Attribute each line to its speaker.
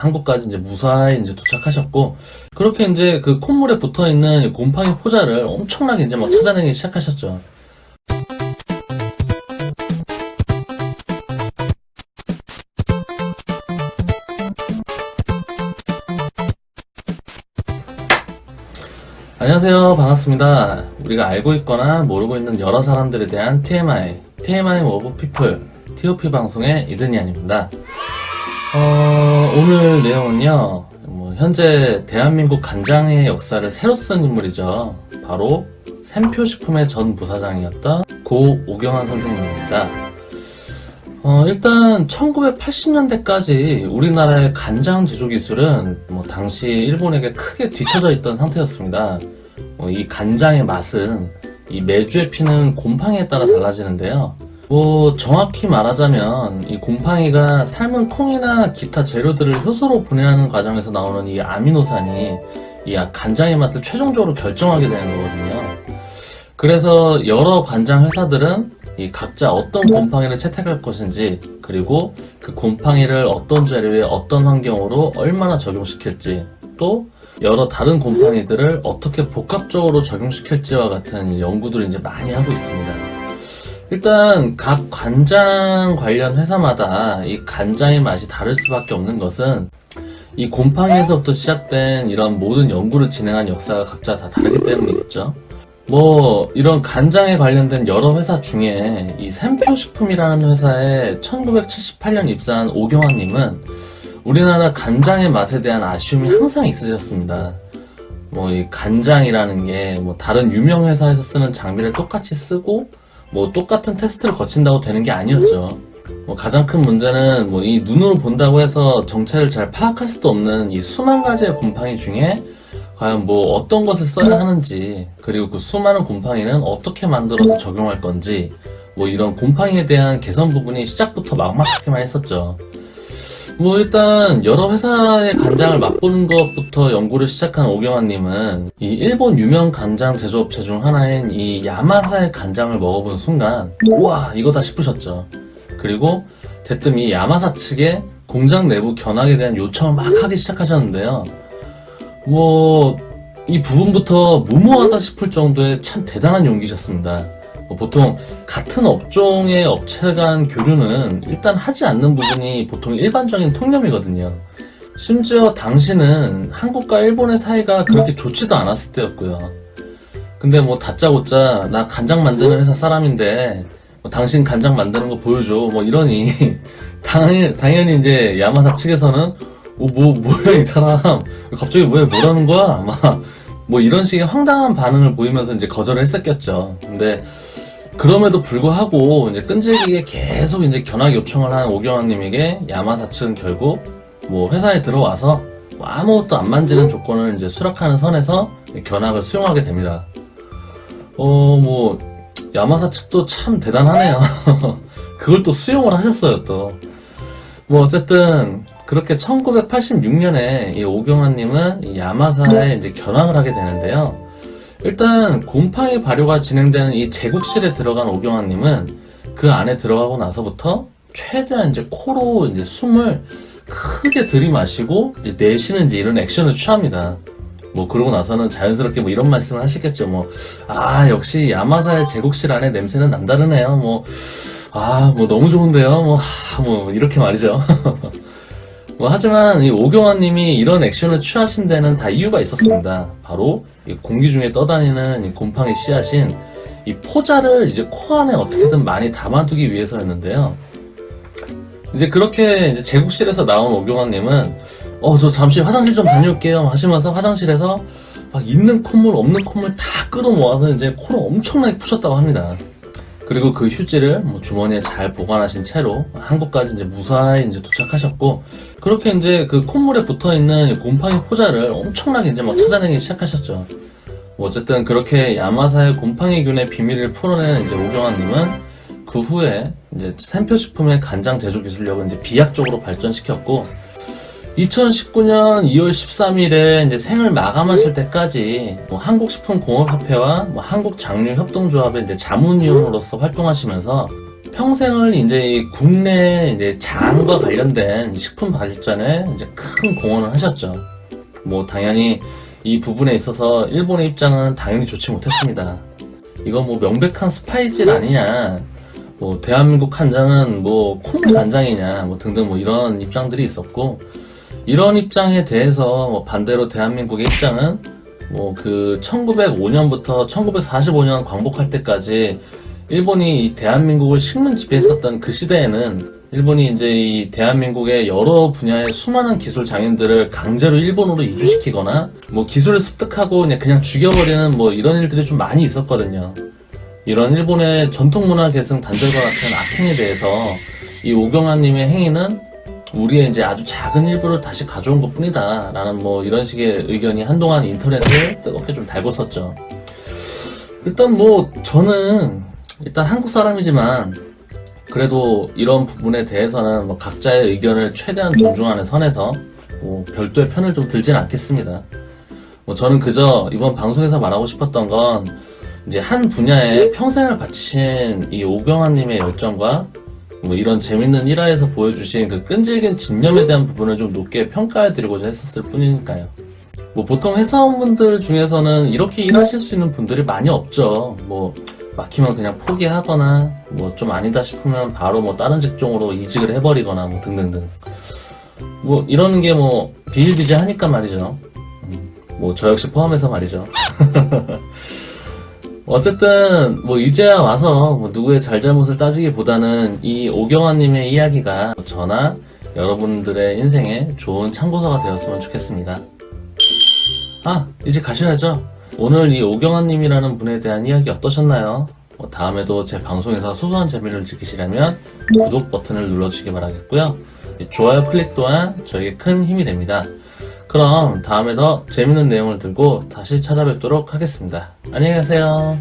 Speaker 1: 한국까지 이제 무사히 이제 도착하셨고, 그렇게 이제 그 콧물에 붙어 있는 곰팡이 포자를 엄청나게 이제 막 찾아내기 시작하셨죠. 안녕하세요. 반갑습니다. 우리가 알고 있거나 모르고 있는 여러 사람들에 대한 TMI 오브 피플, TOP 방송의 이든이안입니다. 오늘 내용은요, 현재 대한민국 간장의 역사를 새로 쓴 인물이죠. 바로 샘표식품의 전 부사장이었던 고 오경환 선생님입니다. 일단 1980년대까지 우리나라의 간장 제조 기술은 당시 일본에게 크게 뒤처져 있던 상태였습니다. 이 간장의 맛은 이 메주에 피는 곰팡이에 따라 달라지는데요. 정확히 말하자면 이 곰팡이가 삶은 콩이나 기타 재료들을 효소로 분해하는 과정에서 나오는 이 아미노산이 이 간장의 맛을 최종적으로 결정하게 되는 거거든요. 그래서 여러 간장 회사들은 이 각자 어떤 곰팡이를 채택할 것인지, 그리고 그 곰팡이를 어떤 재료에 어떤 환경으로 얼마나 적용시킬지, 또 여러 다른 곰팡이들을 어떻게 복합적으로 적용시킬지와 같은 연구들을 이제 많이 하고 있습니다. 일단 각 간장 관련 회사마다 이 간장의 맛이 다를 수밖에 없는 것은 이 곰팡이에서부터 시작된 이런 모든 연구를 진행한 역사가 각자 다 다르기 때문이겠죠. 이런 간장에 관련된 여러 회사 중에 이 샘표식품이라는 회사에 1978년 입사한 오경환님은 우리나라 간장의 맛에 대한 아쉬움이 항상 있으셨습니다. 이 간장이라는 게 다른 유명 회사에서 쓰는 장비를 똑같이 쓰고 똑같은 테스트를 거친다고 되는 게 아니었죠. 가장 큰 문제는 이 눈으로 본다고 해서 정체를 잘 파악할 수도 없는 이 수만 가지의 곰팡이 중에 과연 어떤 것을 써야 하는지, 그리고 그 수많은 곰팡이는 어떻게 만들어서 적용할 건지, 이런 곰팡이에 대한 개선 부분이 시작부터 막막하기만 했었죠. 일단 여러 회사의 간장을 맛보는 것부터 연구를 시작한 오경환님은 이 일본 유명 간장 제조업체 중 하나인 이 야마사의 간장을 먹어본 순간 우와 이거다 싶으셨죠. 그리고 대뜸 이 야마사 측에 공장 내부 견학에 대한 요청을 막 하기 시작하셨는데요. 이 부분부터 무모하다 싶을 정도의 참 대단한 용기셨습니다. 보통 같은 업종의 업체 간 교류는 일단 하지 않는 부분이 보통 일반적인 통념이거든요. 심지어 당시는 한국과 일본의 사이가 그렇게 좋지도 않았을 때였고요. 근데 다짜고짜 나 간장 만드는 회사 사람인데 당신 간장 만드는 거 보여줘 이러니 당연히 이제 야마사 측에서는 뭐야 이 사람 갑자기 뭐라는 거야 이런 식의 황당한 반응을 보이면서 이제 거절을 했었겠죠. 근데 그럼에도 불구하고 이제 끈질기게 계속 이제 견학 요청을 한 오경환님에게 야마사 측은 결국 회사에 들어와서 아무것도 안 만지는 조건을 이제 수락하는 선에서 견학을 수용하게 됩니다. 야마사 측도 참 대단하네요. 그걸 또 수용을 하셨어요 또. 어쨌든 그렇게 1986년에 이 오경환님은 야마사에 이제 견학을 하게 되는데요. 일단 곰팡이 발효가 진행되는 이 제국실에 들어간 오경환님은 그 안에 들어가고 나서부터 최대한 이제 코로 이제 숨을 크게 들이마시고 내쉬는 이제 이런 액션을 취합니다. 그러고 나서는 자연스럽게 이런 말씀을 하시겠죠. 역시 야마사의 제국실 안에 냄새는 남다르네요. 너무 좋은데요. 이렇게 말이죠. 하지만 이 오경환님이 이런 액션을 취하신 데는 다 이유가 있었습니다. 바로 이 공기 중에 떠다니는 이 곰팡이 씨앗인 이 포자를 이제 코 안에 어떻게든 많이 담아두기 위해서였는데요. 이제 그렇게 이제 제국실에서 나온 오경환님은 저 잠시 화장실 좀 다녀올게요 하시면서 화장실에서 막 있는 콧물 없는 콧물 다 끌어모아서 이제 코를 엄청나게 푸셨다고 합니다. 그리고 그 휴지를 주머니에 잘 보관하신 채로 한국까지 이제 무사히 이제 도착하셨고, 그렇게 이제 그 콧물에 붙어 있는 곰팡이 포자를 엄청나게 이제 막 찾아내기 시작하셨죠. 어쨌든 그렇게 야마사의 곰팡이균의 비밀을 풀어낸 이제 오경환님은 그 후에 이제 샘표식품의 간장 제조 기술력을 이제 비약적으로 발전시켰고, 2019년 2월 13일에 이제 생을 마감하실 때까지 한국식품공업협회와 한국장류협동조합의 이제 자문위원으로서 활동하시면서 평생을 이제 이 국내 이제 장과 관련된 식품 발전에 이제 큰 공헌을 하셨죠. 뭐 당연히 이 부분에 있어서 일본의 입장은 당연히 좋지 못했습니다. 이건 뭐 명백한 스파이질 아니냐, 뭐 대한민국 간장은 뭐 콩 간장이냐, 뭐 등등 뭐 이런 입장들이 있었고, 이런 입장에 대해서 뭐 반대로 대한민국의 입장은 뭐 그 1905년부터 1945년 광복할 때까지 일본이 이 대한민국을 식민 지배했었던 그 시대에는 일본이 이제 이 대한민국의 여러 분야의 수많은 기술 장인들을 강제로 일본으로 이주시키거나 뭐 기술을 습득하고 그냥 죽여버리는 뭐 이런 일들이 좀 많이 있었거든요. 이런 일본의 전통문화 계승 단절과 같은 악행에 대해서 이 오경환님의 행위는 우리의 이제 아주 작은 일부를 다시 가져온 것 뿐이다 라는 뭐 이런 식의 의견이 한동안 인터넷을 뜨겁게 좀 달궜었죠. 일단 뭐 저는 일단 한국 사람이지만 그래도 이런 부분에 대해서는 뭐 각자의 의견을 최대한 존중하는 선에서 뭐 별도의 편을 좀 들진 않겠습니다. 뭐 저는 그저 이번 방송에서 말하고 싶었던 건 이제 한 분야에 평생을 바치신 이 오경환님의 열정과 뭐 이런 재밌는 일화에서 보여주신 그 끈질긴 진념에 대한 부분을 좀 높게 평가해드리고자 했었을 뿐이니까요. 뭐 보통 회사원분들 중에서는 이렇게 일하실 수 있는 분들이 많이 없죠. 뭐 막히면 그냥 포기하거나 뭐 좀 아니다 싶으면 바로 뭐 다른 직종으로 이직을 해버리거나 뭐 등등등. 뭐 이러는 게 뭐 비일비재하니까 말이죠. 뭐 저 역시 포함해서 말이죠. 어쨌든 뭐 이제야 와서 뭐 누구의 잘잘못을 따지기보다는 이 오경환님의 이야기가 저나 여러분들의 인생에 좋은 참고서가 되었으면 좋겠습니다. 아, 이제 가셔야죠. 오늘 이 오경환님이라는 분에 대한 이야기 어떠셨나요? 다음에도 제 방송에서 소소한 재미를 즐기시려면 구독 버튼을 눌러주시기 바라겠고요. 좋아요 클릭 또한 저에게 큰 힘이 됩니다. 그럼 다음에 더 재밌는 내용을 들고 다시 찾아뵙도록 하겠습니다. 안녕히 가세요.